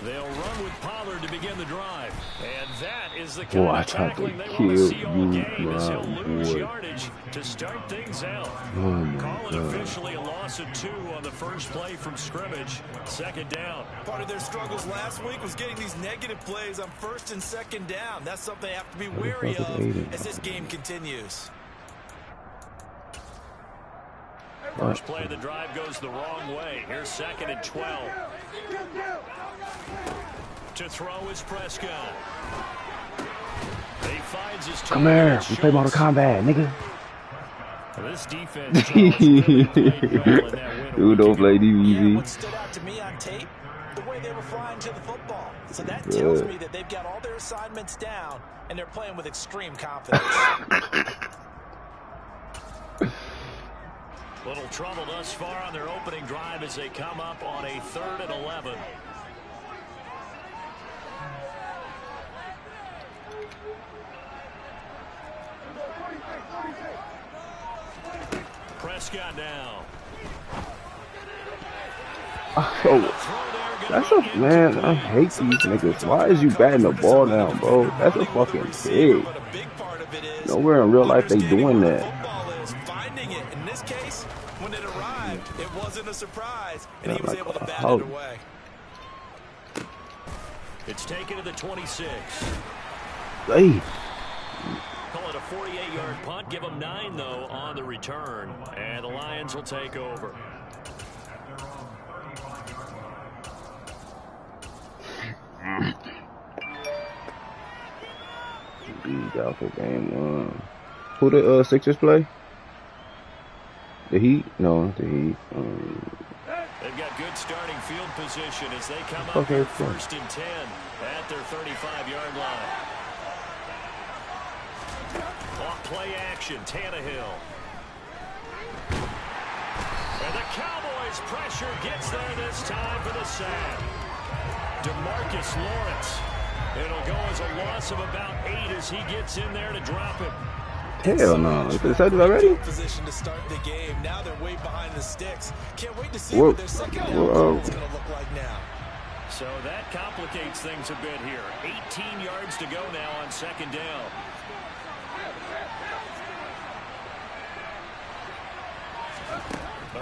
They'll run with Pollard to begin the drive. And that is the kind of tackling they want to see all game, as he'll lose yardage to start things out. Call it officially a loss of 2 on the first play from scrimmage. Second down. Part of their struggles last week was getting these negative plays on first and second down. That's something they have to be wary of as this game continues. First play of the drive goes the wrong way. Here's 2nd and 12. To throw is Prescott. He finds his Come here, we play Mortal Kombat, nigga. This defense really played well in that win. Dude, don't play DBZ. What stood out to me on tape? The way they were flying to the football. So that tells me that they've got all their assignments down and they're playing with extreme confidence. Little trouble thus far on their opening drive as they come up on a 3rd and 11. Prescott now. Oh, that's a man. I hate these niggas. Why is you batting the ball down, bro? That's a fucking pig. Nowhere in real life they doing that. In this case, when it arrived, it wasn't a surprise, and he was able to bat it away. It's taken to the 26. Hey. Call it a 48-yard punt. Give them 9, though, on the return. And the Lions will take over. Beat out for game 1. Who the Sixers play? The Heat? No, the Heat. They've got good starting field position as they come up here 1st and 10 at their 35-yard line. Off play action, Tannehill. And the Cowboys' pressure gets there this time for the sack. DeMarcus Lawrence. It'll go as a loss of about 8 as he gets in there to drop him. Hell no. Is it started already? Position to start the game. Now they're way behind the sticks. Can't wait to see what their second down is going to look like now. So that complicates things a bit here. 18 yards to go now on 2nd down.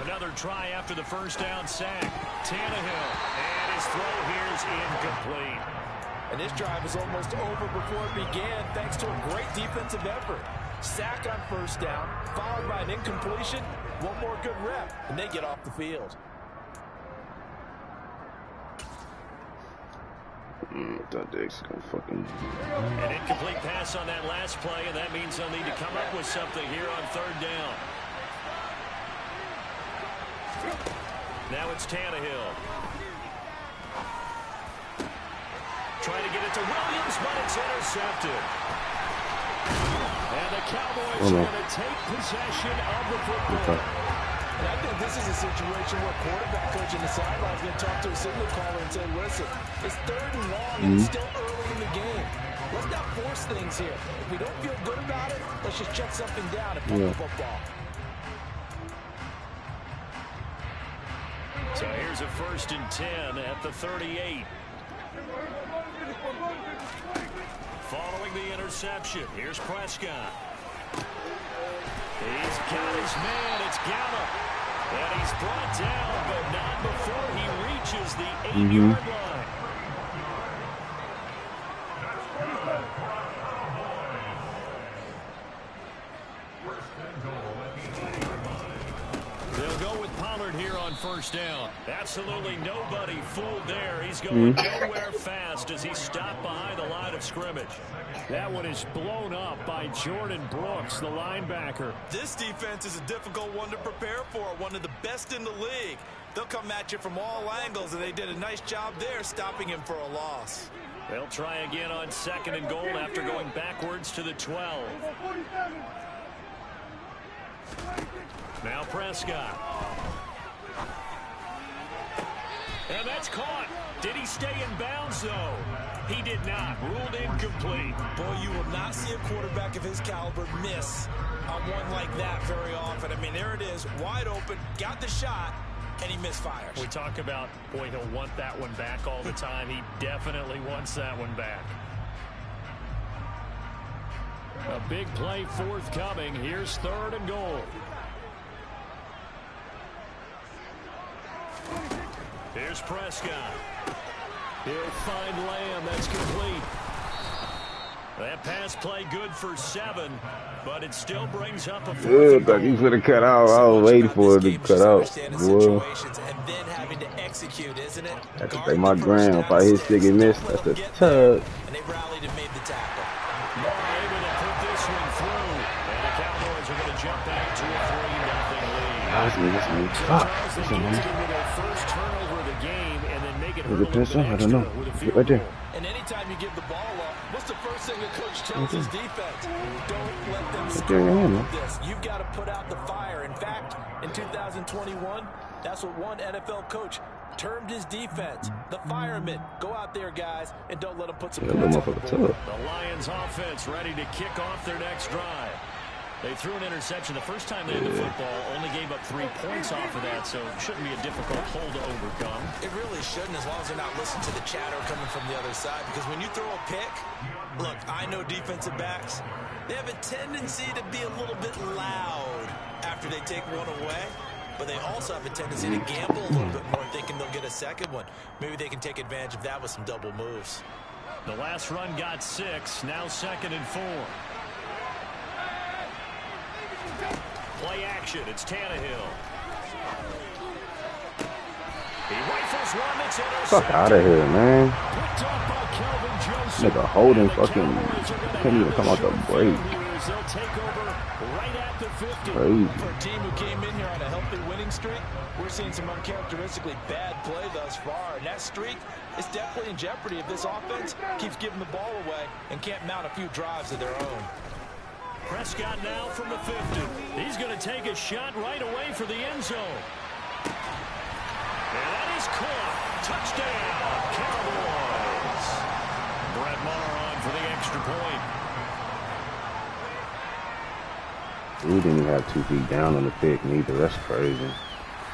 Another try after the first down sack. Tannehill. And his throw here is incomplete. And this drive was almost over before it began thanks to a great defensive effort. Sack on first down, followed by an incompletion. One more good rep, and they get off the field. That dick's gonna fucking... An incomplete pass on that last play, and that means they'll need to come up with something here on 3rd down. Now it's Tannehill. Trying to get it to Williams, but it's intercepted. And the Cowboys are going to take possession of the football. And I think this is a situation where quarterback coach in the sideline is going to talk to a signal caller and say, listen, it's 3rd and long and it's still early in the game. Let's not force things here. If we don't feel good about it, let's just check something down and play the football. So here's a 1st and 10 at the 38. Following the interception, here's Prescott. He's got his man, it's Gallup. And he's brought down, but not before he reaches the 8-yard line. They'll go with Pollard here on 1st down. Absolutely nobody fooled there. He's going nowhere fast as he stopped behind the line of scrimmage. That one is blown up by Jordan Brooks, the linebacker. This defense is a difficult one to prepare for, one of the best in the league. They'll come at you from all angles, and they did a nice job there stopping him for a loss. They'll try again on 2nd and goal after going backwards to the 12. Now Prescott. And that's caught. Did he stay in bounds, though? He did not. Ruled incomplete. Boy, you will not see a quarterback of his caliber miss on one like that very often. I mean, there it is, wide open, got the shot, and he misfires. We talk about, boy, he'll want that one back all the time. He definitely wants that one back. A big play forthcoming. Here's 3rd and goal. Here's Prescott. He'll find Lamb. That's complete. That pass play good for 7, but it still brings up a 4th and goal. He's going to cut out. I was waiting for it to cut out. Well, I have to pay my gram. If I hit stick and miss, that's a tug. And they rallied and made the tackle. Able to put this one through, and the Cowboys are going to jump back to a 3-0 lead. That's me. Fuck. They get with their first turnover of the game and then make it Was it pistol? I don't know. Right there. And anytime you give the ball up, what's the first thing the coach tells his defense? Don't let them score with this. You've got to put out the fire. In fact, in 2021, that's what one NFL coach termed his defense. The firemen. Go out there, guys, and don't let them put some points on the board. The Lions offense ready to kick off their next drive. They threw an interception the first time they had the football, only gave up 3 points off of that, so it shouldn't be a difficult hole to overcome. It really shouldn't, as long as they're not listening to the chatter coming from the other side, because when you throw a pick, look, I know defensive backs, they have a tendency to be a little bit loud after they take one away, but they also have a tendency to gamble a little bit more, thinking they'll get a second one. Maybe they can take advantage of that with some double moves. The last run got 6, now 2nd and 4. Play action. It's Tannehill. He rifles one that's intercepted. Fuck out of here, man. Picked off by Kelvin Joseph. Nigga holding fucking can't even come out the break. They'll take over right at the 50. Crazy. For a team who came in here on a healthy winning streak, we're seeing some uncharacteristically bad play thus far, and that streak is definitely in jeopardy if this offense keeps giving the ball away and can't mount a few drives of their own. Prescott now from the 50. He's going to take a shot right away for the end zone. And that is caught. Touchdown, Cowboys. Brett Maher on for the extra point. We didn't even have 2 feet down on the pick neither. That's crazy.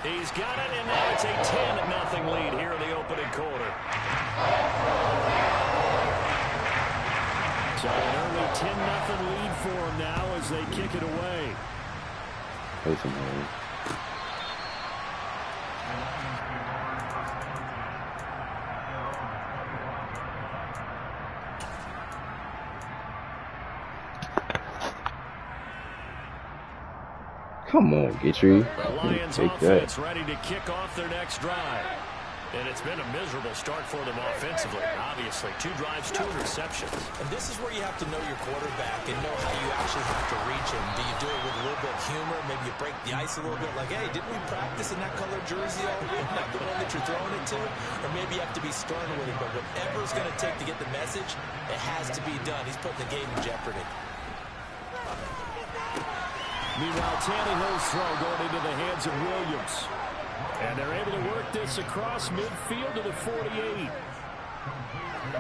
He's got it, and now it's a 10-0 lead here in the opening quarter. So an early 10-0 lead for them now as they kick it away. Come on, Gitry. The Lions offense ready to kick off their next drive. And it's been a miserable start for them offensively. Obviously, 2 drives, 2 interceptions. And this is where you have to know your quarterback and know how you actually have to reach him. Do you do it with a little bit of humor? Maybe you break the ice a little bit, like, hey, didn't we practice in that color jersey all week? Not the one that you're throwing it to? Or maybe you have to be stern with him. But whatever it's going to take to get the message, it has to be done. He's putting the game in jeopardy. Meanwhile, Tannehill's throw going into the hands of Williams. And they're able to work this across midfield to the 48.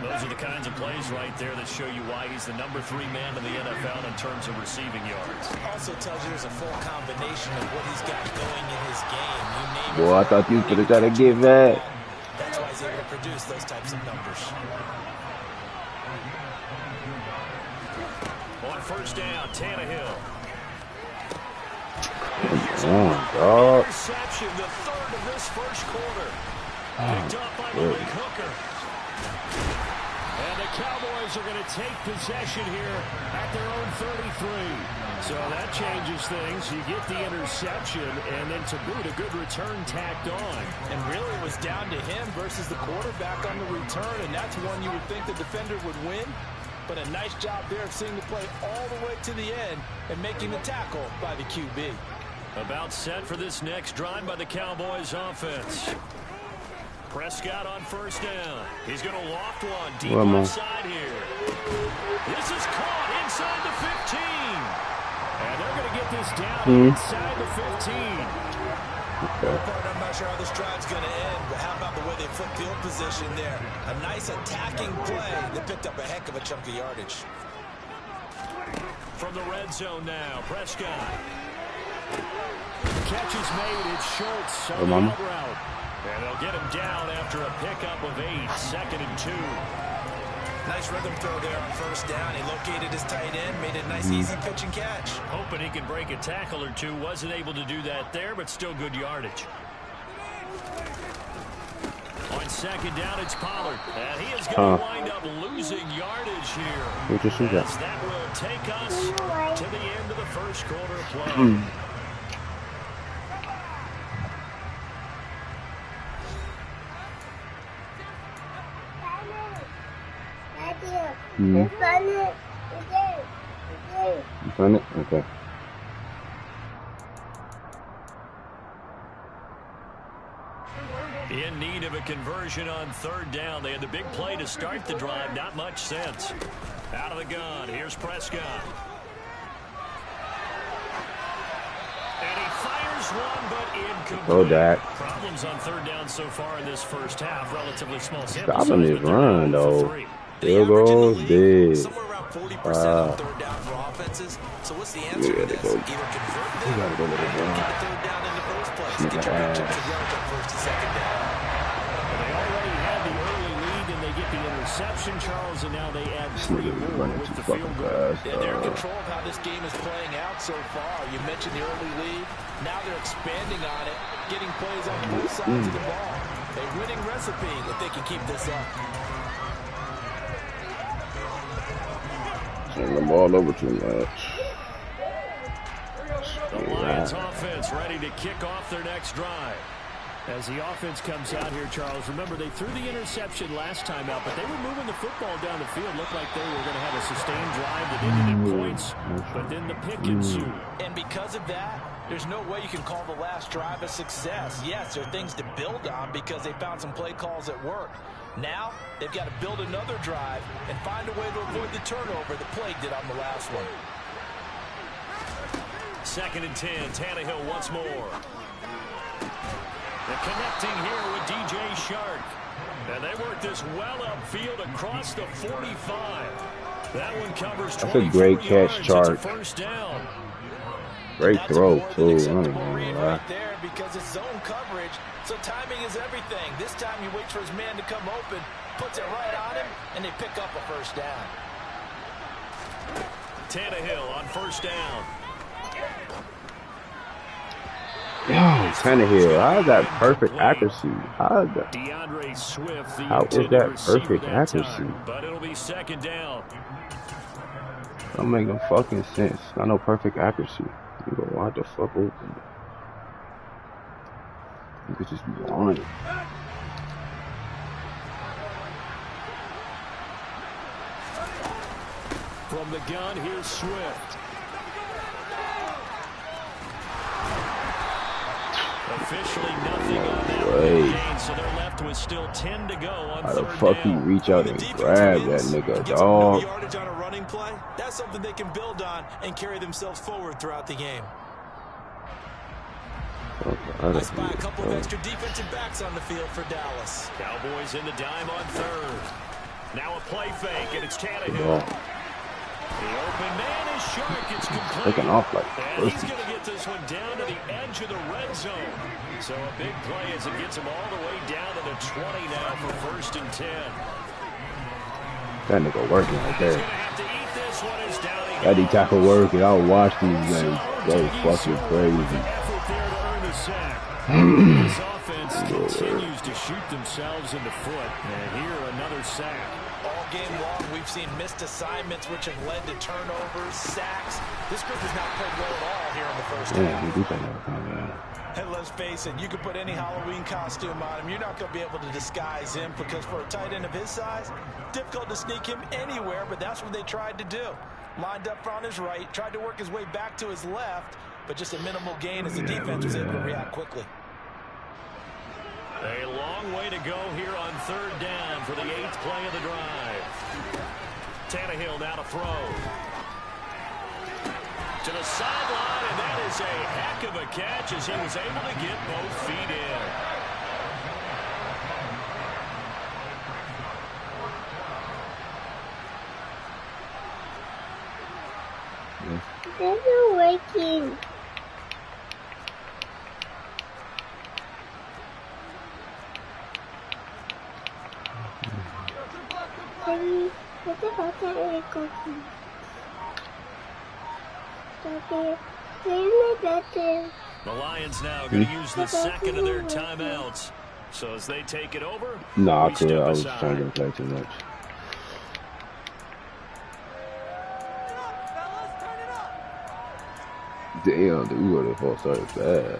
Those are the kinds of plays right there that show you why he's the #3 man in the NFL in terms of receiving yards. Also tells you there's a full combination of what he's got going in his game. You name it. Boy, I thought you could have tried to give that. That's why he's able to produce those types of numbers. On first down, Tannehill. Come on, dog. Interception, the 3rd of this first quarter. Picked up by Malik Hooker. And the Cowboys are going to take possession here at their own 33. So that changes things. You get the interception, and then to boot, a good return tacked on. And really it was down to him versus the quarterback on the return, and that's one you would think the defender would win. But a nice job there of seeing the play all the way to the end and making the tackle by the QB. About set for this next drive by the Cowboys offense. Prescott on first down. He's going to loft one deep inside here. This is caught inside the 15. And they're going to get this down inside the 15. I'm not sure how this drive's going to end, but how about the way they flip field position there? A nice attacking play that picked up a heck of a chunk of yardage. From the red zone now, Prescott. catch is made. It's Schultz. So the out route. And they'll get him down after a pickup of 8. 2nd and 2. Nice rhythm throw there on first down. He located his tight end, made a nice easy pitch and catch. Hoping he can break a tackle or two. Wasn't able to do that there, but still good yardage. On 2nd down, it's Pollard. And he is going to wind up losing yardage here. As that will take us to the end of the first quarter of play. You found it? Okay. In need of a conversion on 3rd down. They had the big play to start the drive. Not much sense. Out of the gun. Here's Prescott. And he fires one, but incomplete. Go, Dak. Problems on 3rd down so far in this first half. Relatively small sample size. Stopping his run, though. Field goals, big. Somewhere around 40% on 3rd down for offenses. So what's the answer to this? Either convert them or get 3rd down in the first place. Get your chance of yards on 1st and 2nd down. They already had the early lead, and they get the interception, Charles, and now they add 3 more with the field goal. Yeah, they're in control of how this game is playing out so far. You mentioned the early lead. Now they're expanding on it, getting plays on both sides of the ball. A winning recipe if they can keep this up. Turn the ball over too much. The Lions offense ready to kick off their next drive. As the offense comes out here, Charles, remember they threw the interception last time out, but they were moving the football down the field. Looked like they were going to have a sustained drive that ended in points, but then the pick ensued. And because of that, there's no way you can call the last drive a success. Yes, there are things to build on because they found some play calls that work. Now, they've got to build another drive and find a way to avoid the turnover the plague did on the last one. 2nd and 10, Tannehill once more. They're connecting here with DJ Shark. And they work this well upfield across the 45. That one covers 24 yards. That's a great catch, Shark. First down. Great throw, too. Right there because it's zone coverage. So timing is everything. This time he waits for his man to come open, puts it right on him, and they pick up a first down. Tannehill on first down. Yo, Tannehill, how is that perfect accuracy? How is that? DeAndre Swift, How is that perfect accuracy? But it'll be 2nd down. Don't make no fucking sense. Not no perfect accuracy. You go wide the fuck open. You could just be lying. From the gun, here's Swift. Officially nothing on that gain, so they're left with still 10 to go on 3rd down. How the fuck he reach out and grab that nigga, dog? Yardage on a running play, that's something they can build on and carry themselves forward throughout the game. I spy a couple of extra defensive backs on the field for Dallas. Cowboys in the dime on 3rd. Now a play fake, and it's Tannehill. The open man is Shark. It's complete. Taking off like and he's going to get this one down to the edge of the red zone. So a big play as it gets him all the way down to the 20 now for 1st and 10. That nigga working right there. He's going to have to eat this one as down. That D tackle working. I'll watch these games. They fucking crazy. This offense continues to shoot themselves in the foot. And here another sack. All game long, we've seen missed assignments which have led to turnovers, sacks. This group has not played well at all here in the first half. And let's face it, you can put any Halloween costume on him. You're not going to be able to disguise him because for a tight end of his size, difficult to sneak him anywhere, but that's what they tried to do. Lined up on his right, tried to work his way back to his left, but just a minimal gain as the defense was able to react quickly. A long way to go here on 3rd down for the 8th play of the drive. Tannehill now to throw. To the sideline, and that is a heck of a catch as he was able to get both feet in. They're working. The Lions now going to use the second of their timeouts. So as they take it over, nah, I was trying to play too much. Damn, dude, we would have false started bad.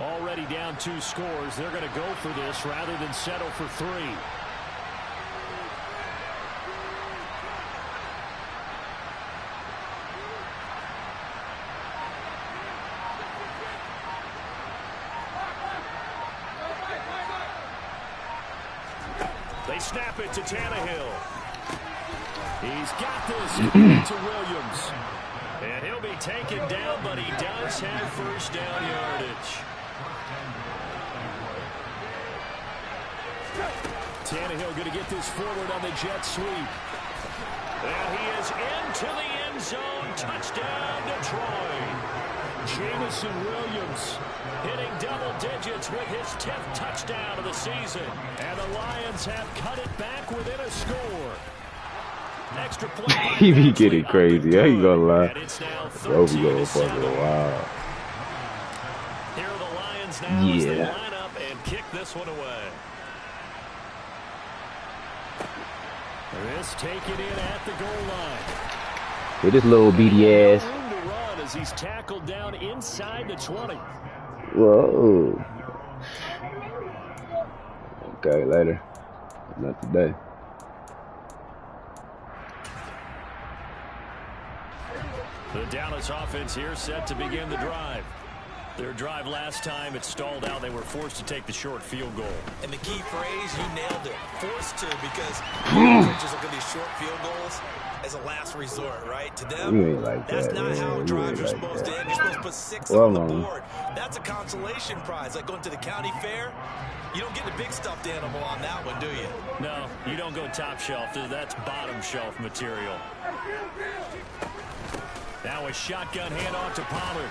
Already down 2 scores. They're going to go for this rather than settle for 3. They snap it to Tannehill. He's got this to Williams. And he'll be taken down, but he does have first down yardage. Tannehill going to get this forward on the jet sweep. And he is into the end zone. Touchdown, Detroit. Jamison Williams hitting double digits with his 10th touchdown of the season. And the Lions have cut it back within a score. Extra point. He be getting crazy. I ain't gonna lie. Bro, we go for a while. Here are the Lions now as they line up and kick this one away. This taken in at the goal line. With this little beady ass. Room to run as he's tackled down inside the 20. Whoa. Okay, later. Not today. The Dallas offense here set to begin the drive. Their drive last time, it stalled out. They were forced to take the short field goal. And the key phrase, you nailed it. Forced to, because coaches look at these short field goals as a last resort, right? To them, that's not how drives are supposed to end. You're supposed to put 6 on the board. That's a consolation prize. Like going to the county fair, you don't get the big stuffed animal on that one, do you? No, you don't go top shelf. That's bottom shelf material. Now a shotgun handoff to Pollard.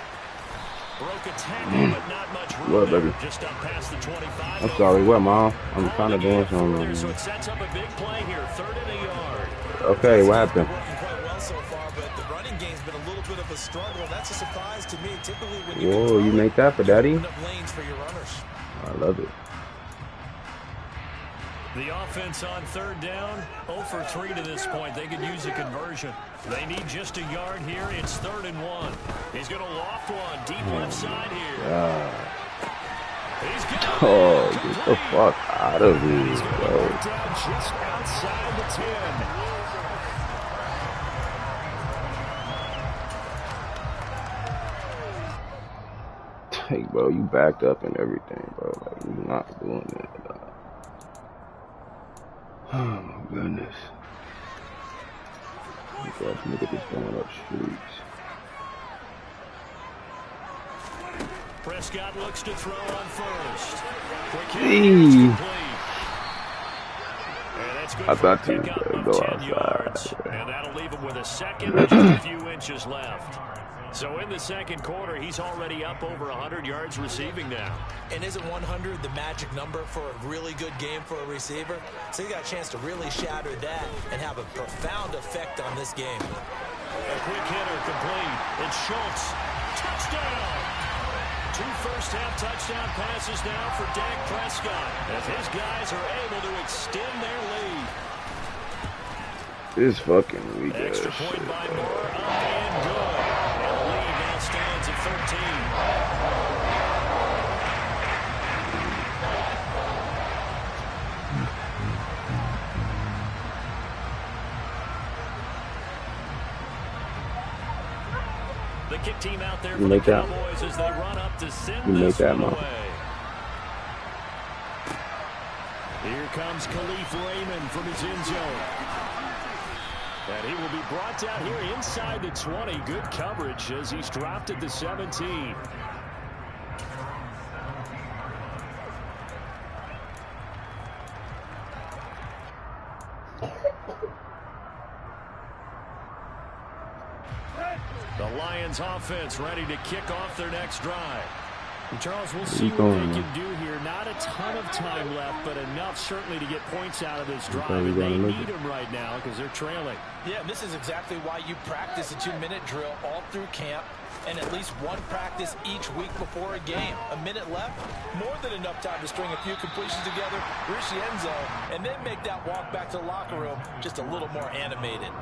Broke a tackle, but not much room there. Just up past the 25. I'm sorry, what, Mom? I'm trying to do something. So it sets up a big play here, 3rd and a yard. Okay, what happened? Working quite well so far, but the running game's been a little bit of a struggle. That's a surprise to me. Typically, when you make that for Daddy? Lanes for your runners. I love it. The offense on 3rd down, 0 for 3 to this point. They could use a conversion. They need just a yard here. It's 3rd and 1. He's going to loft one deep left side here. He's get the fuck out of here, He's going to bro. put down just outside the 10. Hey, bro, you backed up and everything, bro. Like, you're not doing that, dog. Oh my goodness. Look at this going up streets. Prescott looks to throw on first. I thought he was going to go outside. And that'll leave him with a second and just a few inches left. So in the second quarter, he's already up over 100 yards receiving now. And isn't 100 the magic number for a really good game for a receiver? So he got a chance to really shatter that and have a profound effect on this game. A quick hitter complete. It's Schultz. Touchdown! 2 first-half touchdown passes now for Dak Prescott as his guys are able to extend their lead. This fucking weak ass Extra point by Moore, up and good. And the lead now stands at 13. The kick team out there for the Cowboys as they run up to send this one away. Here comes Khalif Raymond from his end zone. And he will be brought down here inside the 20. Good coverage as he's dropped at the 17. Lions offense ready to kick off their next drive. And Charles, we'll see what they can do here. Not a ton of time left, but enough certainly to get points out of this drive. And they need them right now because they're trailing. Yeah, and this is exactly why you practice a 2-minute drill all through camp and at least one practice each week before a game. A minute left, more than enough time to string a few completions together, reach the end zone, and then make that walk back to the locker room just a little more animated.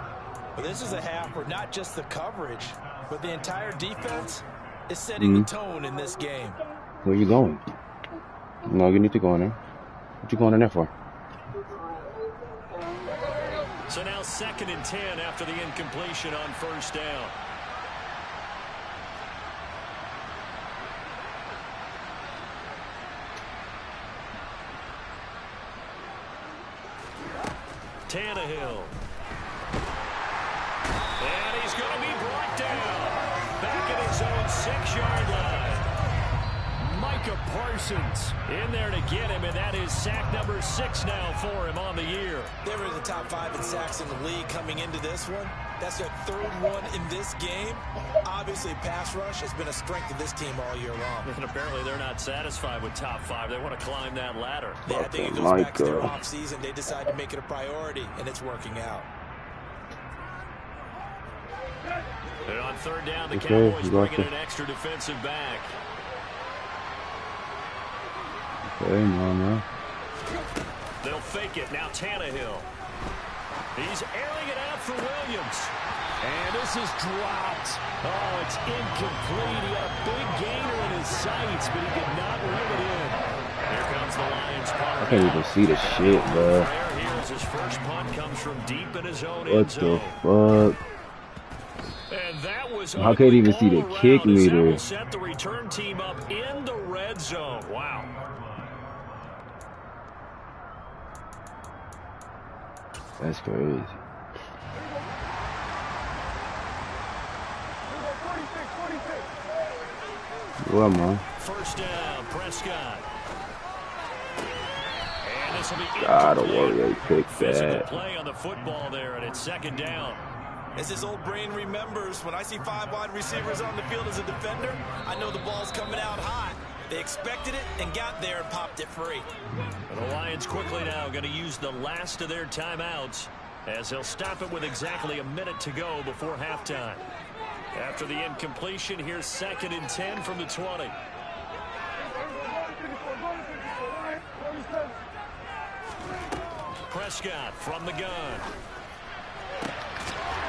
But this is a half where not just the coverage, but the entire defense is setting the tone in this game. Where you going? No, you need to go in there. What you going in there for? So now 2nd and 10 after the incompletion on first down. Tannehill. And he's going to be brought down. Back at his own 6-yard line. Micah Parsons in there to get him, and that is sack number 6 now for him on the year. They were in the top 5 in sacks in the league coming into this one. That's their 3rd one in this game. Obviously, pass rush has been a strength of this team all year long. And apparently they're not satisfied with top 5. They want to climb that ladder. Yeah, I think it goes back to their offseason. They decide to make it a priority, and it's working out. And on 3rd down, the Cowboys bringing an extra defensive back. Okay, man. They'll fake it. Now Tannehill. He's airing it out for Williams. And this is dropped. Oh, it's incomplete. He had a big gainer in his sights, but he did not reel it in. Here comes the Lions punter. I can't even see the shit, bro. Here's his first punt comes from deep in his own end zone. What the fuck? And that was I can't even see the kick meter. Set the return team up in the red zone. Wow. That's crazy. Well, man. First down, Prescott. And this will be God, don't worry, they picked that. Play on the football there, and it's 2nd down. As his old brain remembers, when I see 5 wide receivers on the field as a defender, I know the ball's coming out hot. They expected it and got there and popped it free. And the Lions quickly now going to use the last of their timeouts as they'll stop it with exactly a minute to go before halftime. After the incompletion, here's 2nd and 10 from the 20. Prescott from the gun.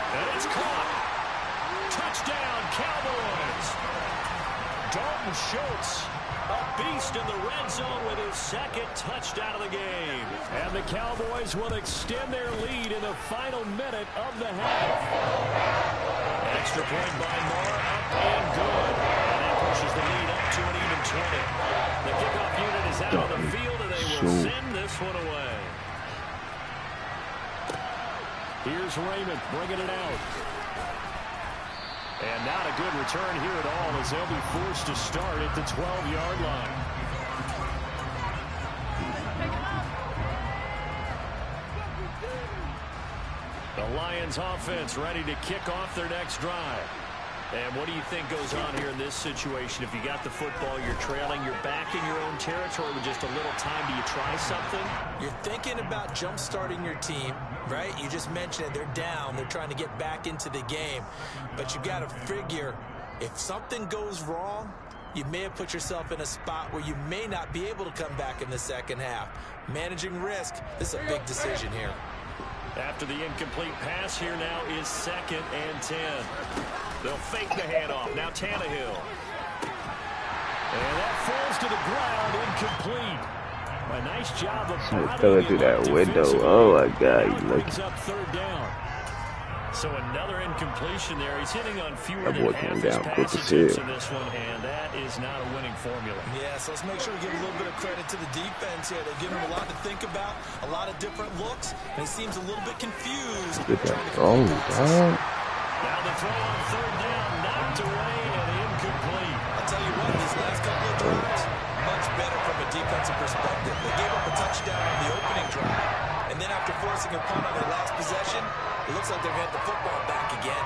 And it's caught. Touchdown, Cowboys. Dalton Schultz, a beast in the red zone with his 2nd touchdown of the game. And the Cowboys will extend their lead in the final minute of the half. Extra point by Moore, up and good. And that pushes the lead up to an even 20. The kickoff unit is out on the field, and they will send this one away. Here's Raymond bringing it out. And not a good return here at all as they'll be forced to start at the 12-yard line. The Lions offense ready to kick off their next drive. And what do you think goes on here in this situation? If you got the football, you're trailing, you're back in your own territory with just a little time. Do you try something? You're thinking about jump-starting your team, right? You just mentioned it. They're down. They're trying to get back into the game. But you got to figure, if something goes wrong, you may have put yourself in a spot where you may not be able to come back in the second half. Managing risk, this is a big decision here. After the incomplete pass, here now is 2nd and 10. They'll fake the handoff. Now Tannehill. And that falls to the ground, incomplete. A nice job of throw it through that window. Oh my God! Brings up 3rd down. So another incompletion there. He's hitting on fewer than half his pass attempts in this one, and that is not a winning formula. Yeah, so let's make sure we give a little bit of credit to the defense here. They're giving him a lot to think about, a lot of different looks, and he seems a little bit confused. Look at that throw, dog. Now the throw on 3rd down, knocked away and incomplete. I'll tell you what, these last couple of drives, much better from a defensive perspective. They gave up a touchdown on the opening drive, and then after forcing a punt on their last possession, it looks like they're getting the football back again.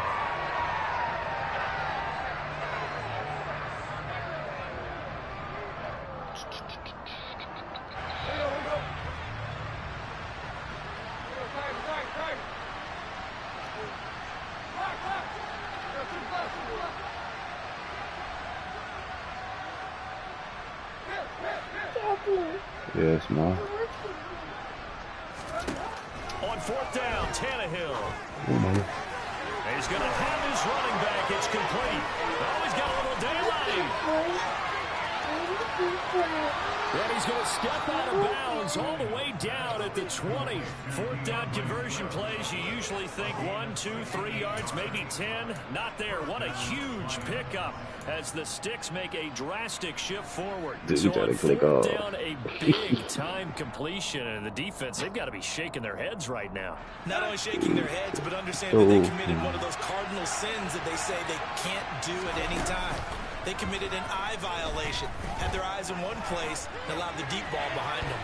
Yes, man. On fourth down, Tannehill. And he's going to have his running back. It's complete. Oh, he's got a little daylight. And he's going to step out of bounds all the way down at the 20. Fourth down conversion plays, you usually think 1, 2, 3 yards, maybe 10. Not there. What a huge pickup as the Sticks make a drastic shift forward. Dude, so on fourth down, a big-time completion. And the defense, they've got to be shaking their heads right now. Not only shaking their heads, but understand that they committed one of those cardinal sins that they say they can't do at any time. They committed an eye violation, had their eyes in one place, and allowed the deep ball behind them.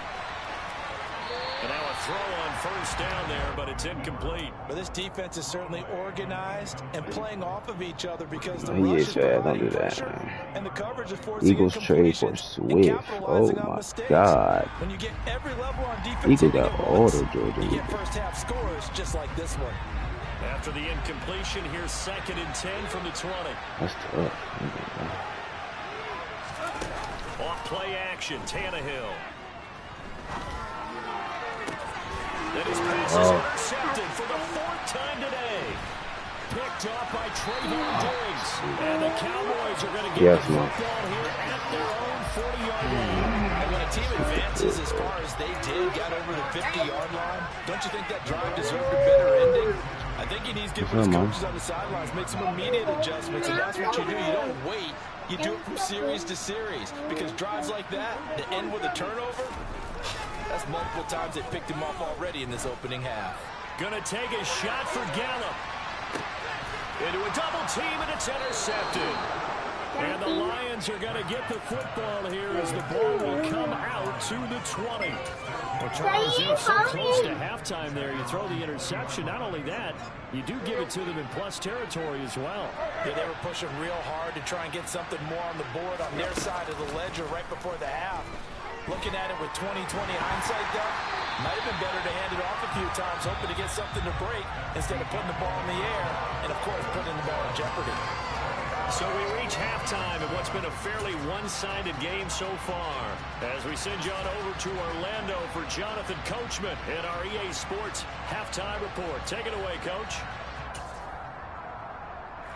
And now a throw on first down there, but it's incomplete. But this defense is certainly organized and playing off of each other because the he rush is is bad. Don't providing do that. pressure, and the coverage is forcing Eagles trade for Swift. Oh my God. When you get every level on defense, Eagles got all the Georgia. You get first half scores just like this one. After the incompletion, here's 2nd and 10 from the 20. That's tough. Off play action, Tannehill. Then his pass is intercepted for the 4th time today. Picked off by Trayvon Diggs. And the Cowboys are going to get the football here at their own 40-yard line. And when a team advances as far as they did, got over the 50-yard line, don't you think that drive deserved a better ending? I think he needs to get with his coaches on the sidelines, make some immediate adjustments, and that's what you do. You don't wait. You do it from series to series, because drives like that, to end with a turnover, that's multiple times they picked him off already in this opening half. Gonna take a shot for Gallup. Into a double team, and it's intercepted. And the Lions are going to get the football here as the ball will come out to the 20. Well, Charles, they're so close to halftime there. You throw the interception. Not only that, you do give it to them in plus territory as well. Yeah, they were pushing real hard to try and get something more on the board on their side of the ledger right before the half. Looking at it with 20/20 hindsight, though, might have been better to hand it off a few times, hoping to get something to break instead of putting the ball in the air and, of course, putting the ball in jeopardy. So we reach halftime in what's been a fairly one-sided game so far. As we send you on over to Orlando for Jonathan Coachman in our EA Sports Halftime Report. Take it away, Coach.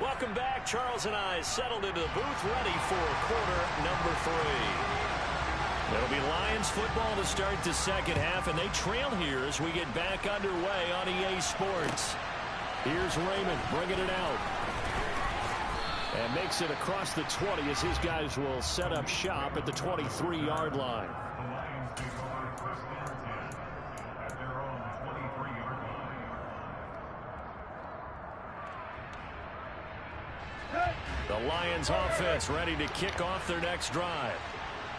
Welcome back. Charles and I settled into the booth ready for quarter number 3. It'll be Lions football to start the second half, and they trail here as we get back underway on EA Sports. Here's Raymond bringing it out. And makes it across the 20 as his guys will set up shop at the 23-yard line. The Lions offense ready to kick off their next drive.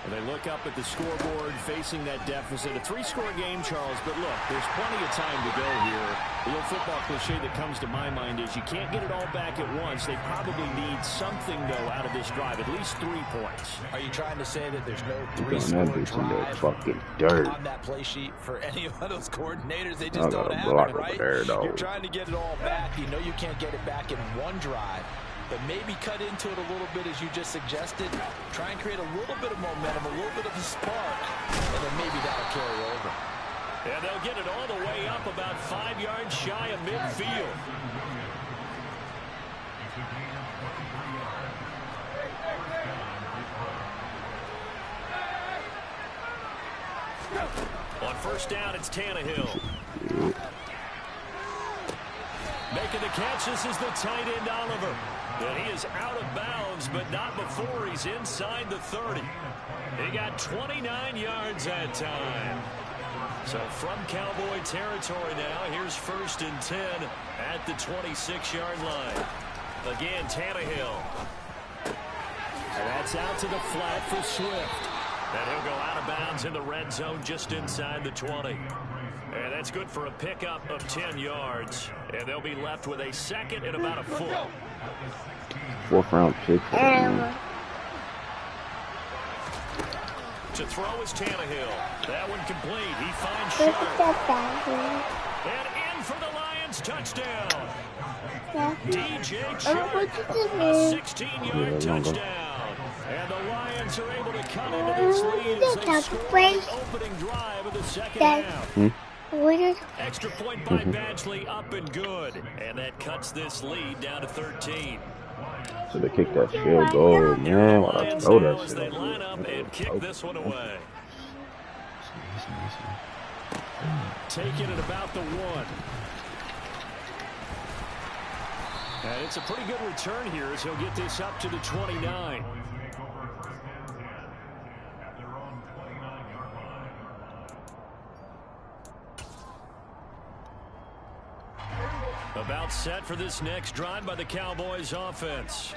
And they look up at the scoreboard facing that deficit. A 3-score game, Charles, but look, there's plenty of time to go here. The old football cliche that comes to my mind is you can't get it all back at once. They probably need something, though, out of this drive, at least 3 points. Are you trying to say that there's no 3-score drive fucking dirt on that play sheet for any of those coordinators? They just don't have it, right? You're trying to get it all back. You know you can't get it back in one drive. But maybe cut into it a little bit as you just suggested. Try and create a little bit of momentum, a little bit of a spark, and then maybe that'll carry over. And they'll get it all the way up about 5 yards shy of midfield. On first down, it's Tannehill. Making the catch, this is the tight end, Oliver. And he is out of bounds, but not before he's inside the 30. He got 29 yards that time. So from Cowboy territory now, here's 1st and 10 at the 26-yard line. Again, Tannehill. And that's out to the flat for Swift. And he'll go out of bounds in the red zone just inside the 20. And that's good for a pickup of 10 yards. And they'll be left with a 2nd and about a foot. 4th-round pick. To throw is Tannehill. That one complete. He finds Sharp. And in for the Lions touchdown. DJ Sharp. A 16-yard touchdown. And the Lions Lions are able to cut into this lead as they score the opening drive of the second half. Extra point by Badgley, up and good. And that cuts this lead down to 13. So they kick that field goal, man. Why I throw that shit? They line up and kick this one away. Taking it about the 1. And it's a pretty good return here as he'll get this up to the 29. About set for this next drive by the Cowboys offense.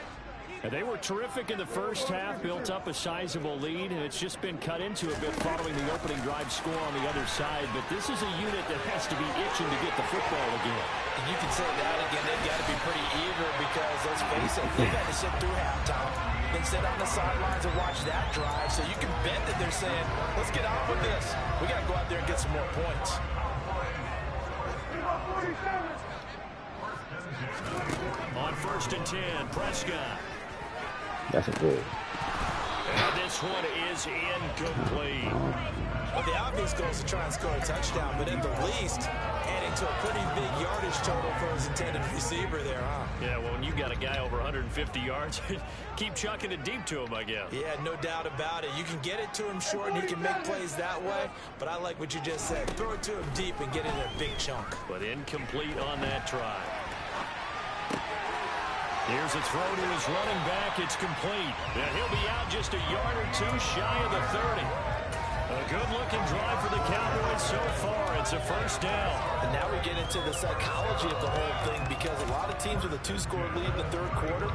And they were terrific in the first half, built up a sizable lead, and it's just been cut into a bit following the opening drive score on the other side. But this is a unit that has to be itching to get the football again. And you can say that again, they've got to be pretty eager because, let's face it, they've had to sit through halftime, then sit on the sidelines and watch that drive. So you can bet that they're saying, let's get on with this. We got to go out there and get some more points. On 1st and 10, Prescott. That's a good. And this one is incomplete. Well, the obvious goal is to try and score a touchdown, but at the least, adding to a pretty big yardage total for his intended receiver there, huh? Yeah, well, when you got a guy over 150 yards, keep chucking it deep to him, I guess. Yeah, no doubt about it. You can get it to him short, and he can make plays that way, but I like what you just said. Throw it to him deep and get it in a big chunk. But incomplete on that try. Here's a throw to his running back. It's complete. And he'll be out just a yard or two shy of the 30. A good-looking drive for the Cowboys so far. It's a first down. And now we get into the psychology of the whole thing because a lot of teams with a 2-score lead in the third quarter,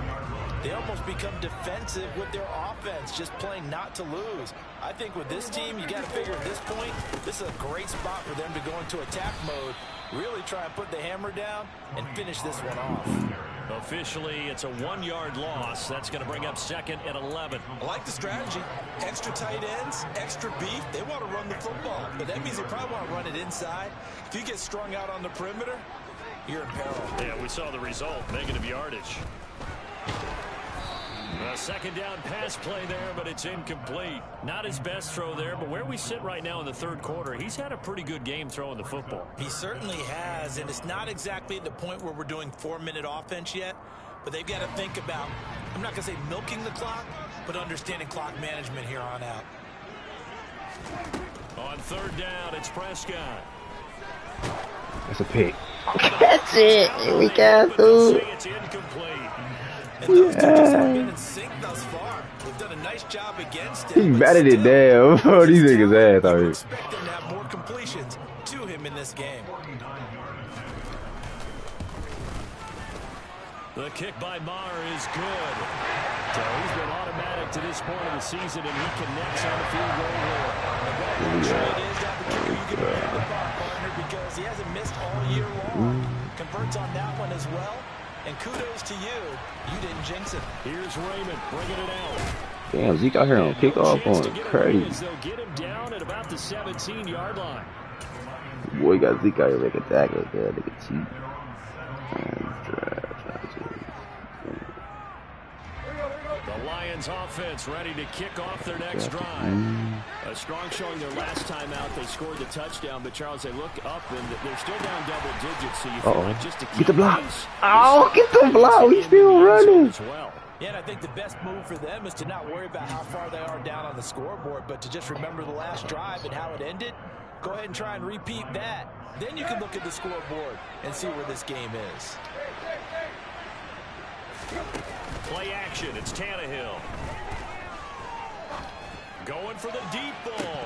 they almost become defensive with their offense, just playing not to lose. I think with this team, you got to figure at this point, this is a great spot for them to go into attack mode, really try and put the hammer down and finish this one off. Officially, it's a 1-yard loss. That's going to bring up 2nd and 11. I like the strategy. Extra tight ends, extra beef. They want to run the football, but that means they probably want to run it inside. If you get strung out on the perimeter, you're in peril. Yeah, we saw the result. Negative yardage. A 2nd down pass play there, but it's incomplete. Not his best throw there, but where we sit right now in the third quarter, he's had a pretty good game throwing the football. He certainly has, and it's not exactly at the point where we're doing 4-minute offense yet, but they've got to think about, I'm not going to say milking the clock, but understanding clock management here on out. On 3rd down, it's Prescott. That's a pick. That's it. Here we go, dude. It's incomplete. And those two just have been in sync thus far. They've done a nice job against him. He batted it down. Oh, these niggas ass out here. Expect them to have more completions to him in this game. The kick by Maher is good. So he's been automatic to this point of the season, and he connects on the field goal here. It is that the kicker you can bring the ball, partner, because he hasn't missed all year long. Converts on that one as well. And kudos to you. You didn't jinx it. Here's Raymond bringing it out. Damn, Zeke out here on kickoff on crazy. They'll get him down at about the 17-yard line. Boy, got Zeke out here making tackles there. They can cheat. The Lions offense ready to kick off their next drive. A strong showing their last time out. They scored the touchdown, but Charles, they look up and they're still down double digits. So you feel like just to keep get the block. Pace, Oh, get the block. He's still running. as well. Yeah, and I think the best move for them is to not worry about how far they are down on the scoreboard, but to just remember the last drive and how it ended. Go ahead and try and repeat that. Then you can look at the scoreboard and see where this game is. Play action. It's Tannehill. Going for the deep ball.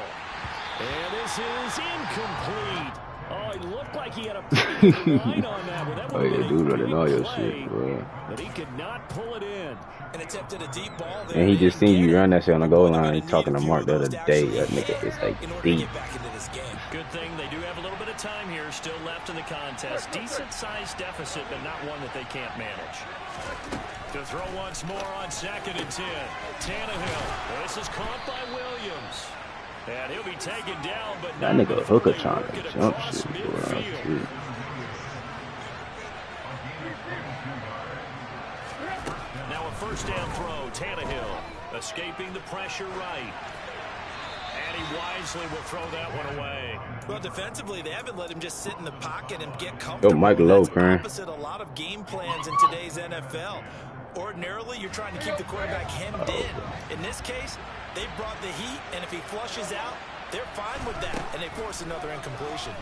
And this is incomplete. Oh, it looked like he had a pretty good line on that one. That Oh, yeah, dude running all your play, shit, bro. but he could not pull it in. And attempted a deep ball there. And he just seen you run that shit on the goal line. He's talking to Mark the other day. That nigga is like deep. Good thing they do have a little bit of time here still left in the contest. Decent-sized deficit, but not one that they can't manage. To throw once more on 2nd and 10. Tannehill. This is caught by Williams. And he'll be taken down, but That nigga hooker trying to jump shit, bro. Now a 1st down throw, Tannehill. Escaping the pressure right. And he wisely will throw that one away. Well, defensively, they haven't let him just sit in the pocket and get comfortable. Mike Lowe, That's opposite a lot of game plans in today's NFL. Ordinarily, you're trying to keep the quarterback hemmed in. In this case, they brought the heat, and if he flushes out, they're fine with that, and they force another incompletion.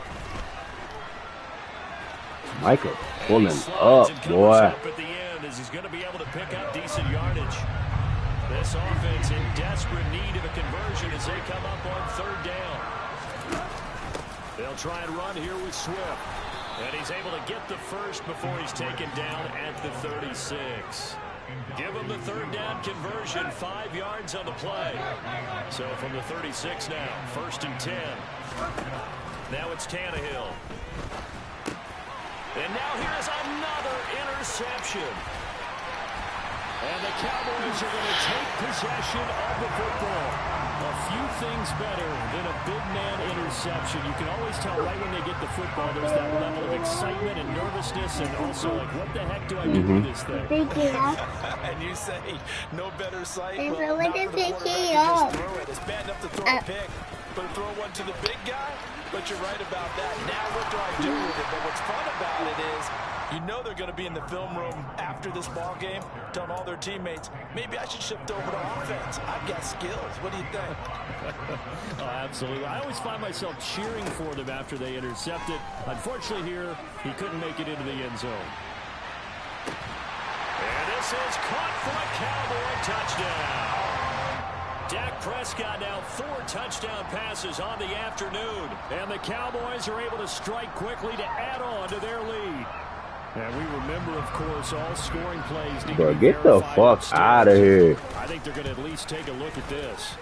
Micah pulling up, boy. Up at the end as he's going to be able to pick up decent yardage. This offense in desperate need of a conversion as they come up on third down. They'll try and run here with Swift. And he's able to get the first before he's taken down at the 36. Give him the third down conversion, 5 yards on the play. So from the 36 now, 1st and 10. Now it's Tannehill. And now here's another interception. And the Cowboys are going to take possession of the football. A few things better than a big man interception. You can always tell right when they get the football, there's that level of excitement and nervousness, and also like, what the heck do I do with this thing? And you say, no better sight. Well, not for the quarterback to just throw it. It's bad enough to throw a pick, but throw one to the big guy? But you're right about that. Now what do I do with it? But what's fun about it is, you know they're going to be in the film room after this ball game, telling all their teammates, maybe I should shift over to offense. I've got skills. What do you think? Oh, absolutely. I always find myself cheering for them after they intercept it. Unfortunately here, he couldn't make it into the end zone. And this is caught for a Cowboy touchdown. Dak Prescott now 4 touchdown passes on the afternoon. And the Cowboys are able to strike quickly to add on to their lead. And we remember, of course, all scoring plays. Bro, get the fuck out of here. I think they're going to at least take a look at this.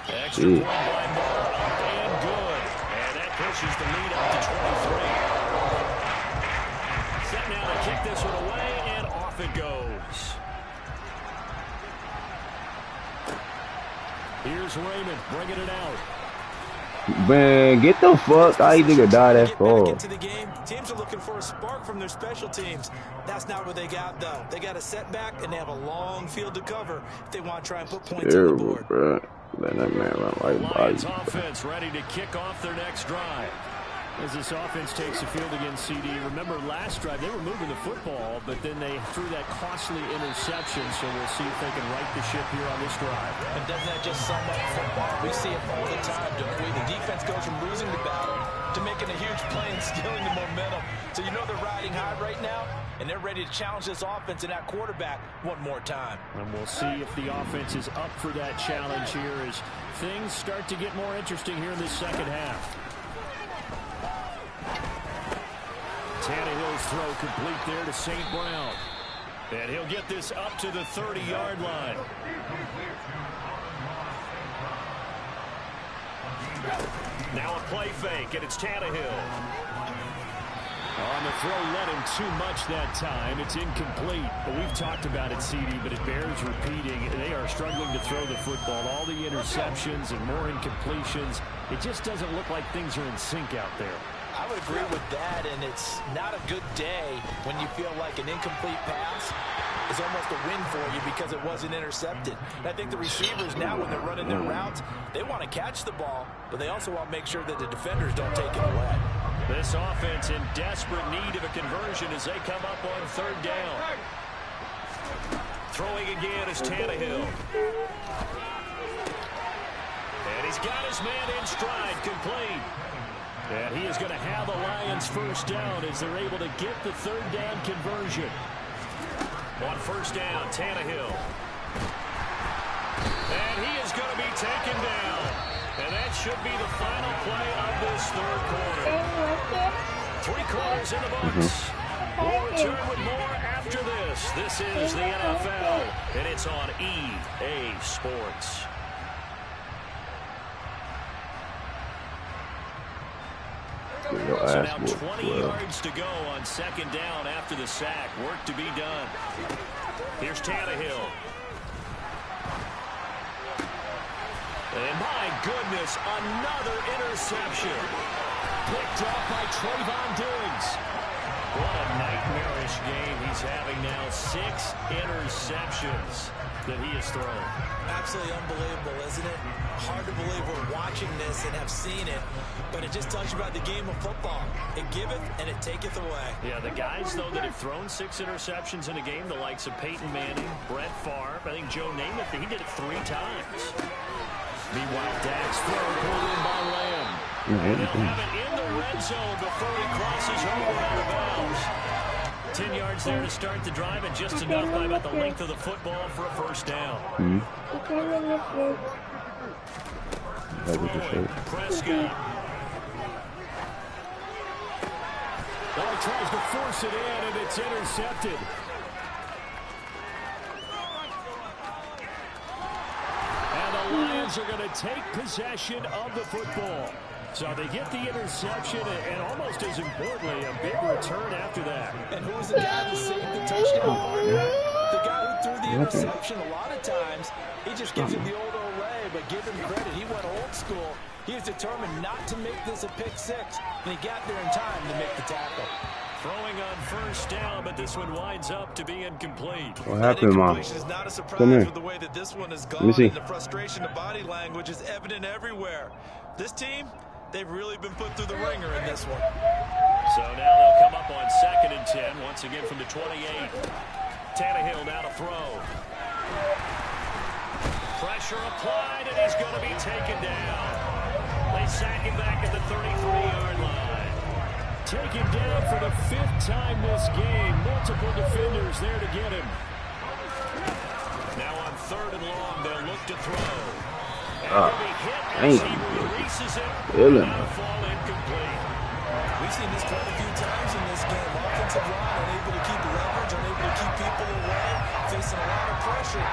Extra point by Moore, up and good. And that pushes the lead up to 23. Set now to kick this one away, and off it goes. Here's Raymond bringing it out. Man, get the fuck. How you nigga die that far? Into the game. Teams are looking for a spark from their special teams. That's not what they got, though. They got a setback, and they have a long field to cover if they want to try and put points on the board. Bro. Let that man run like Lions offense ready to kick off their next drive. As this offense takes the field against CD. Remember last drive, they were moving the football, but then they threw that costly interception, so we'll see if they can right the ship here on this drive. And doesn't that just sum up football? We see it all the time, don't we? The defense goes from losing the battle to making a huge play and stealing the momentum. So you know they're riding high right now, and they're ready to challenge this offense and that quarterback one more time. And we'll see if the offense is up for that challenge here as things start to get more interesting here in this second half. Tannehill's throw complete there to St. Brown. And he'll get this up to the 30-yard line. Now a play fake, and it's Tannehill. On the throw, led him too much that time. It's incomplete. But we've talked about it, CD, but it bears repeating. They are struggling to throw the football. All the interceptions and more incompletions. It just doesn't look like things are in sync out there. I would agree with that, and it's not a good day when you feel like an incomplete pass is almost a win for you because it wasn't intercepted. And I think the receivers now, when they're running their routes, they want to catch the ball, but they also want to make sure that the defenders don't take it away. This offense in desperate need of a conversion as they come up on third down. Throwing again is Tannehill. And he's got his man in stride, complete. And he is going to have the Lions first down as they're able to get the third down conversion. On first down, Tannehill. And he is going to be taken down. And that should be the final play of this third quarter. 3 quarters in the books. We'll return with more after this. This is the NFL, and it's on EA Sports. So now 20 yards to go on second down after the sack. Work to be done. Here's Tannehill. And my goodness, another interception. Picked off by Trayvon Diggs. What a nightmarish game he's having now. 6 interceptions. that he has thrown. Absolutely unbelievable, isn't it? Hard to believe we're watching this and have seen it, but it just tells you about the game of football. It giveth and it taketh away. Yeah, the guys, though, that have thrown 6 interceptions in a game, the likes of Peyton Manning, Brett Favre, I think Joe Namath, he did it 3 times. Meanwhile, Dak's throw pulled in by Lamb. And they'll have it in the red zone before he crosses over out of bounds. 10 yards there to start the drive, and just enough by about the length of the football for a first down. Prescott. Well, he tries to force it in, and it's intercepted. And the Lions are going to take possession of the football. So they get the interception, and almost as importantly, a big return after that. And who was the guy who saved the touchdown, partner? The guy who threw the interception. A lot of times, he just gives him the old Olay, but give him credit. He went old school. He was determined not to make this a pick 6, and he got there in time to make the tackle. Throwing on first down, but this one winds up to be incomplete. What happened, Mom? Is not a surprise Come here. with the way that this one has gone. Let me see. And the frustration of body language is evident everywhere. This team, they've really been put through the ringer in this one. So now they'll come up on 2nd and 10, once again from the 28. Tannehill now to throw. Pressure applied, and he's going to be taken down. They sack him back at the 33-yard line. Taken down for the 5th time this game. Multiple defenders there to get him. Now on 3rd and long, they'll look to throw. And he'll be hit as he releases it. Now fall incomplete. We've seen this quite a few times in this game. Offensive line unable to keep leverage, unable to keep people away, facing a lot of pressure.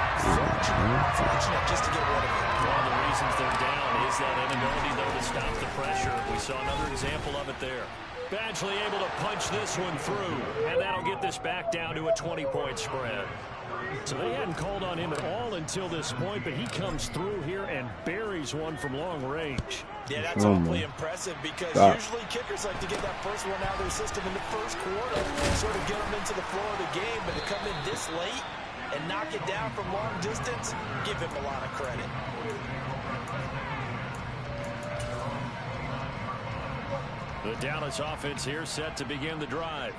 Fortunate just to get rid of it. One of the reasons they're down is that inability, though, to stop the pressure. We saw another example of it there. Badgley able to punch this one through, and that'll get this back down to a 20-point spread. So they hadn't called on him at all until this point, but he comes through here and buries one from long range. Yeah, that's awfully impressive because usually kickers like to get that first one out of their system in the first quarter and sort of get them into the flow of the game, but to come in this late and knock it down from long distance, give him a lot of credit. The Dallas offense here set to begin the drive.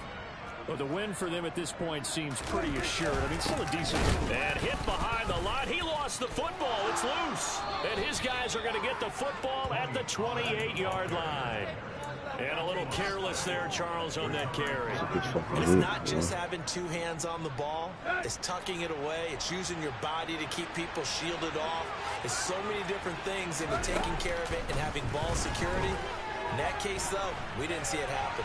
Well, the win for them at this point seems pretty assured. I mean, still a decent. And hit behind the line. He lost the football. It's loose. And his guys are going to get the football at the 28-yard line. And a little careless there, Charles, on that carry. It's not just having 2 hands on the ball. It's tucking it away. It's using your body to keep people shielded off. It's so many different things into taking care of it and having ball security. In that case, though, we didn't see it happen.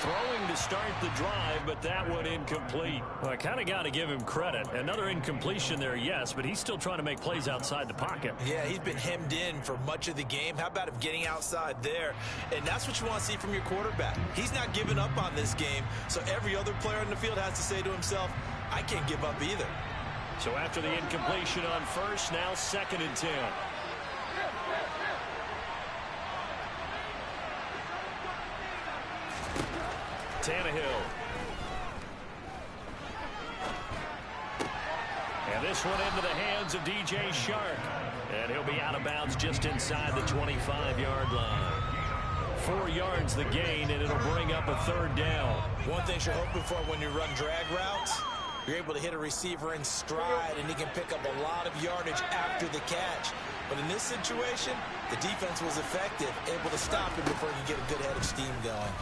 Throwing to start the drive, but that one incomplete. Well, I kind of got to give him credit. Another incompletion there, yes, but he's still trying to make plays outside the pocket. Yeah, he's been hemmed in for much of the game. How about him getting outside there? And that's what you want to see from your quarterback. He's not giving up on this game, so every other player in the field has to say to himself, I can't give up either. So after the incompletion on first, now 2nd and 10. Tannehill. And this one into the hands of DJ Shark. And he'll be out of bounds just inside the 25-yard line. 4 yards the gain, and it'll bring up a 3rd down. One thing you're hoping for when you run drag routes, you're able to hit a receiver in stride, and he can pick up a lot of yardage after the catch. But in this situation, the defense was effective, able to stop him before he could get a good head of steam going.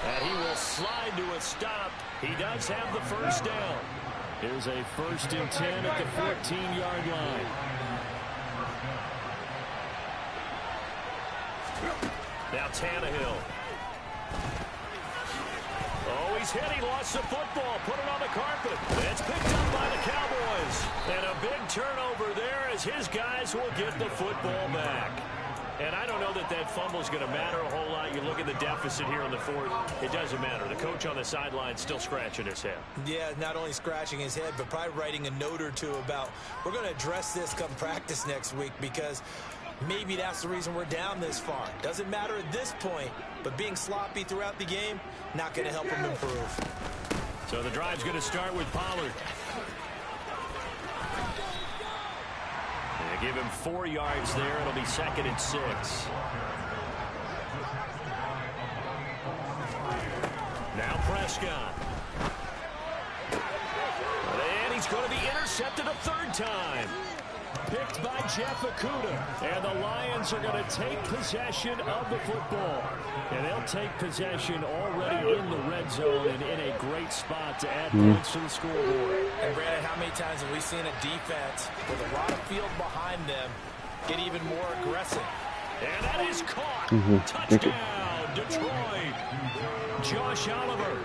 And he will slide to a stop. He does have the first down. Here's a 1st and 10 at the 14-yard line. Now Tannehill. Oh, he's hit. He lost the football. Put it on the carpet. It's picked up by the Cowboys. And a big turnover there as his guys will get the football back. And I don't know that that fumble is going to matter a whole lot. You look at the deficit here in the 4th. It doesn't matter. The coach on the sideline still scratching his head. Yeah, not only scratching his head, but probably writing a note or two about we're going to address this come practice next week because maybe that's the reason we're down this far. Doesn't matter at this point, but being sloppy throughout the game, not going to help him improve. So the drive's going to start with Pollard. They give him 4 yards there. It'll be 2nd and 6. Now Prescott. And he's going to be intercepted a 3rd time. Picked by Jeff Okudah. And the Lions are going to take possession of the football. And they'll take possession already in the red zone and in a great spot to add points to the scoreboard. And Brandon, how many times have we seen a defense with a lot of field behind them get even more aggressive? And that is caught. Touchdown, Detroit. Josh Oliver,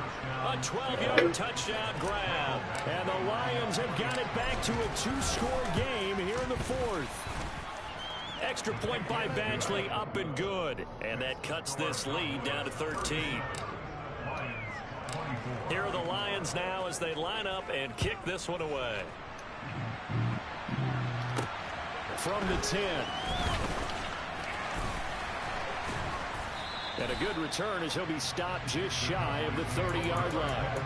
a 12-yard touchdown grab. And the Lions have got it back to a 2-score game here in the 4th. Extra point by Badgley, up and good. And that cuts this lead down to 13. Here are the Lions now as they line up and kick this one away. From the 10. And a good return as he'll be stopped just shy of the 30-yard line.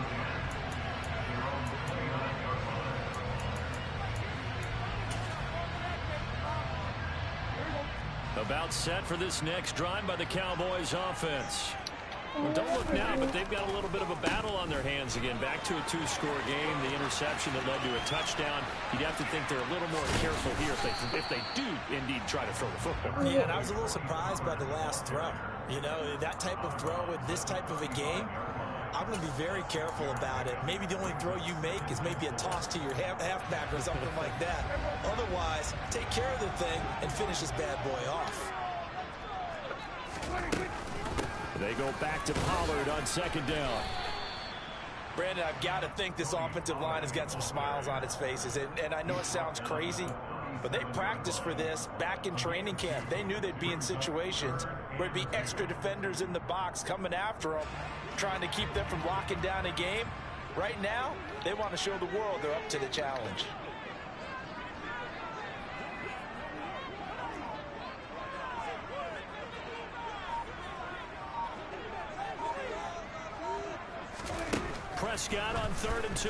About set for this next drive by the Cowboys offense. Well, don't look now, but they've got a little bit of a battle on their hands again. Back to a 2-score game. The interception that led to a touchdown. You'd have to think they're a little more careful here if they do indeed try to throw the football. Yeah, and I was a little surprised by the last throw. You know, that type of throw in this type of a game, I'm going to be very careful about it. Maybe the only throw you make is maybe a toss to your halfback or something like that. Otherwise, take care of the thing and finish this bad boy off. They go back to Pollard on 2nd down. Brandon, I've got to think this offensive line has got some smiles on its faces. And I know it sounds crazy, but they practiced for this back in training camp. They knew they'd be in situations where there'd be extra defenders in the box coming after them, trying to keep them from locking down a game. Right now, they want to show the world they're up to the challenge. Prescott on 3rd and 2.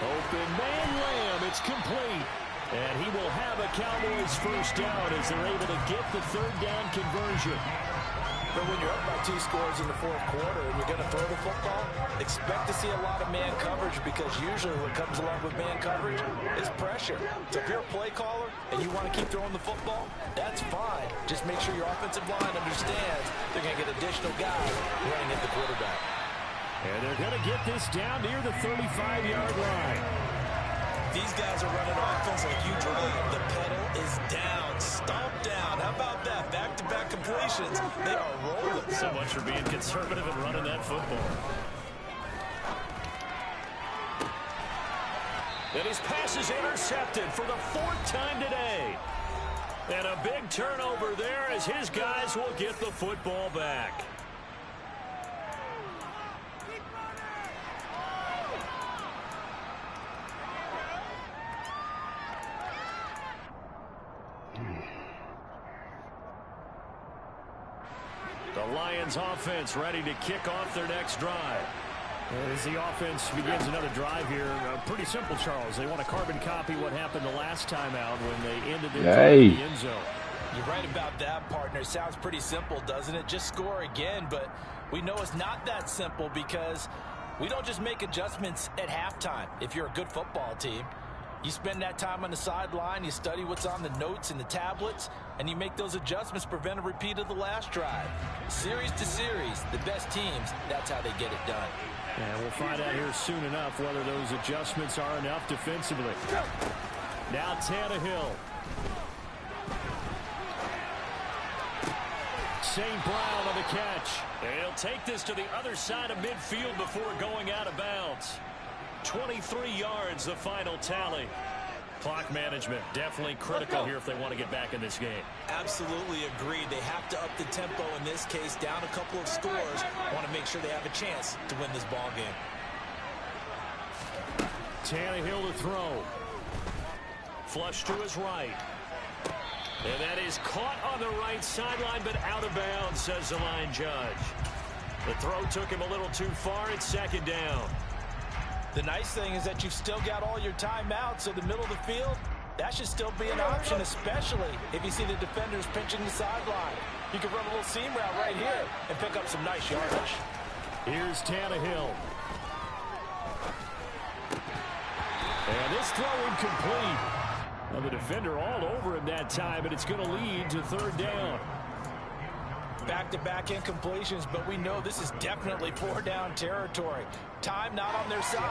Open man Lamb, it's complete. And he will have a Cowboys 1st down as they're able to get the 3rd down conversion. But when you're up by 2 scores in the 4th quarter and you're going to throw the football, expect to see a lot of man coverage, because usually what comes along with man coverage is pressure. So if you're a play caller and you want to keep throwing the football, that's fine. Just make sure your offensive line understands they're going to get additional guys running at the quarterback. And they're going to get this down near the 35-yard line. These guys are running offense like you drive. The pedal is down, stomp down. How about that? Back-to-back completions. They are rolling. So much for being conservative and running that football. And his pass is intercepted for the 4th time today. And a big turnover there as his guys will get the football back. The Lions offense ready to kick off their next drive. As the offense begins another drive here, pretty simple, Charles. They want to carbon copy what happened the last time out when they ended their drive in the end zone. You're right about that, partner. Sounds pretty simple, doesn't it? Just score again, but we know it's not that simple because we don't just make adjustments at halftime. If you're a good football team, you spend that time on the sideline, you study what's on the notes and the tablets, and you make those adjustments to prevent a repeat of the last drive. Series to series, the best teams, that's how they get it done. And we'll find out here soon enough whether those adjustments are enough defensively. Now Tannehill. St. Brown on the catch. And he'll take this to the other side of midfield before going out of bounds. 23 yards, the final tally. Clock management definitely critical here if they want to get back in this game. Absolutely agreed. They have to up the tempo in this case, down a couple of scores. Want to make sure they have a chance to win this ball game. Tannehill to throw. Flush to his right. And that is caught on the right sideline, but out of bounds, says the line judge. The throw took him a little too far. It's second down. The nice thing is that you've still got all your timeouts, so the middle of the field, that should still be an option, especially if you see the defenders pinching the sideline. You can run a little seam route right here and pick up some nice yardage. Here's Tannehill. And this throw incomplete. Now the defender all over him that time, and it's going to lead to third down. Back-to-back incompletions, but we know this is definitely four-down territory. Time not on their side.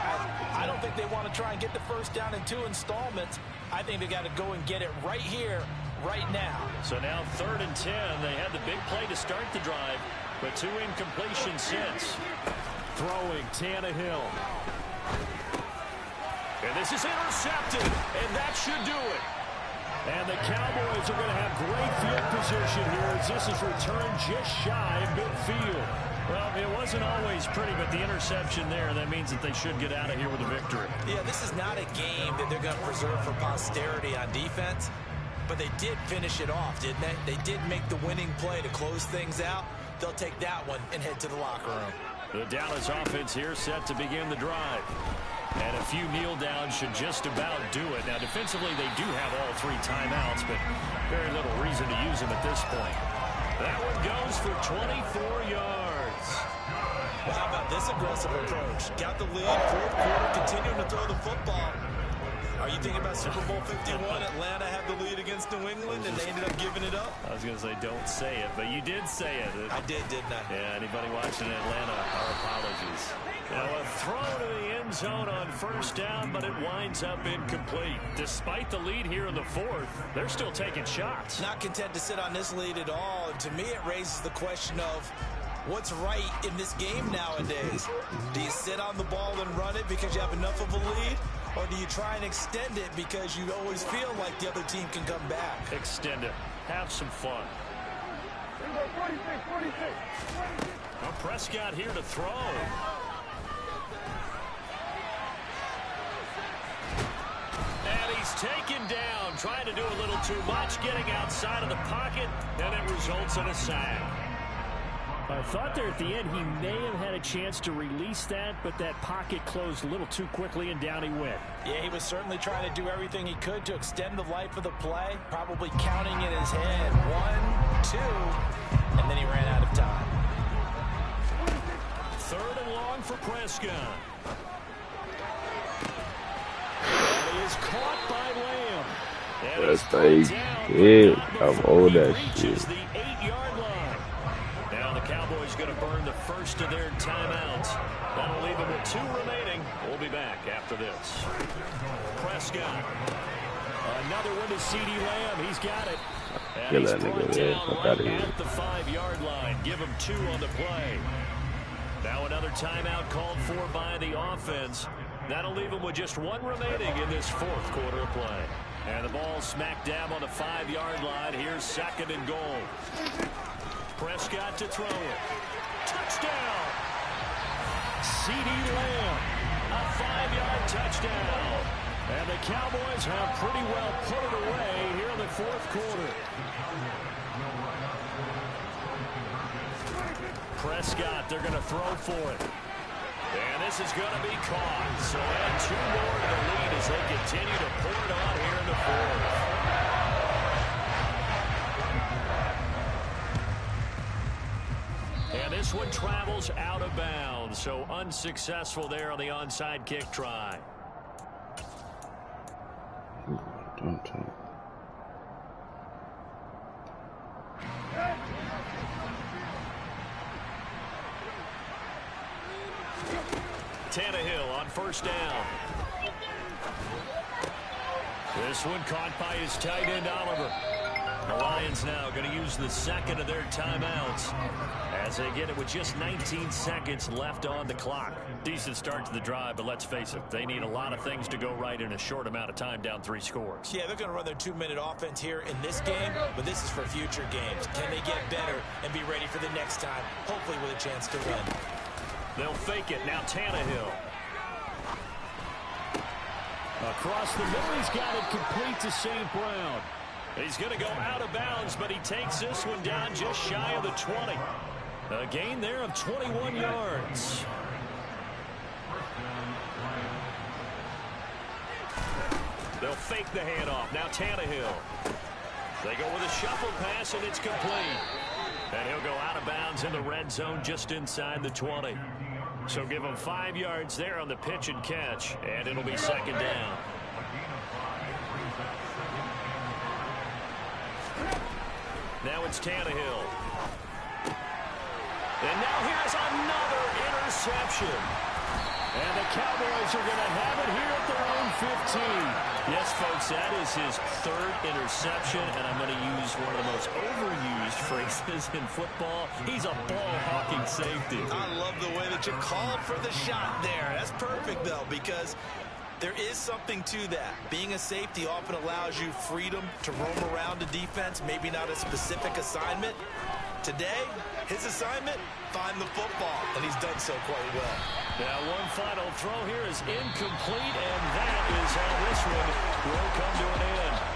I don't think they want to try and get the first down in 2 installments. I think they got to go and get it right here, right now. So now 3rd and 10. They had the big play to start the drive, but 2 incompletions since. Throwing Tannehill. And this is intercepted, and that should do it. And the Cowboys are going to have great field position here as this is returned just shy of midfield. Well, it wasn't always pretty, but the interception there, that means that they should get out of here with a victory. Yeah, this is not a game that they're going to preserve for posterity on defense, but they did finish it off, didn't they? They did make the winning play to close things out. They'll take that one and head to the locker room. The Dallas offense here set to begin the drive. And a few kneel downs should just about do it. Now, defensively, they do have all 3 timeouts, but very little reason to use them at this point. That one goes for 24 yards. Well, how about this aggressive approach? Got the lead, 4th quarter, continuing to throw the football. Are you thinking about Super Bowl 51? Atlanta had the lead against New England, and they ended up giving it up? I was going to say, don't say it, but you did say it. I did, didn't I? Yeah, anybody watching Atlanta, our apologies. Now a throw to the end zone on first down, but it winds up incomplete. Despite the lead here in the 4th, they're still taking shots. Not content to sit on this lead at all. And to me, it raises the question of what's right in this game nowadays. Do you sit on the ball and run it because you have enough of a lead? Or do you try and extend it because you always feel like the other team can come back? Extend it. Have some fun. Well, Prescott here to throw. And he's taken down, trying to do a little too much, getting outside of the pocket, and it results in a sack. I thought there at the end he may have had a chance to release that, but that pocket closed a little too quickly, and down he went. Yeah, he was certainly trying to do everything he could to extend the life of the play, probably counting in his head 1, 2, and then he ran out of time. 3rd and long for Prescott. And he is caught by Lamb. And that's fake. Yeah, I'm old that shit. The 8-yard line. Now the Cowboys going to burn the first of their timeouts. That'll leave them with 2 remaining. We'll be back after this. Prescott. Another one to C.D. Lamb. He's got it. And he's brought down right at the 5-yard line. Give him 2 on the play. Now another timeout called for by the offense. That'll leave them with just 1 remaining in this 4th quarter of play. And the ball smack dab on the 5-yard line. Here's 2nd and goal. Prescott to throw it. Touchdown! C.D. Lamb. A 5-yard touchdown. And the Cowboys have pretty well put it away here in the 4th quarter. Prescott, they're going to throw for it. And this is going to be caught. So add 2 more to the lead as they continue to pour it on here in the 4th. And this one travels out of bounds. So unsuccessful there on the onside kick try. Tannehill on first down. This one caught by his tight end, Oliver. The Lions now going to use the 2nd of their timeouts as they get it with just 19 seconds left on the clock. Decent start to the drive, but let's face it, they need a lot of things to go right in a short amount of time, down 3 scores. Yeah, they're going to run their 2-minute offense here in this game, but this is for future games. Can they get better and be ready for the next time, hopefully with a chance to win? They'll fake it. Now Tannehill. Across the middle, he's got it complete to St. Brown. He's going to go out of bounds, but he takes this one down just shy of the 20. A gain there of 21 yards. They'll fake the handoff. Now Tannehill. They go with a shuffle pass, and it's complete. And he'll go out of bounds in the red zone just inside the 20. So give him 5 yards there on the pitch and catch, and it'll be second down. Now it's Tannehill. And now here's another interception. And the Cowboys are going to have it here at their own 15. Yes, folks, that is his 3rd interception, and I'm going to use one of the most overused phrases in football. He's a ball-hawking safety. I love the way that you called for the shot there. That's perfect, though, because there is something to that. Being a safety often allows you freedom to roam around the defense, maybe not a specific assignment. Today, his assignment, find the football, and he's done so quite well. Now one final throw here is incomplete, and that is how this one will come to an end.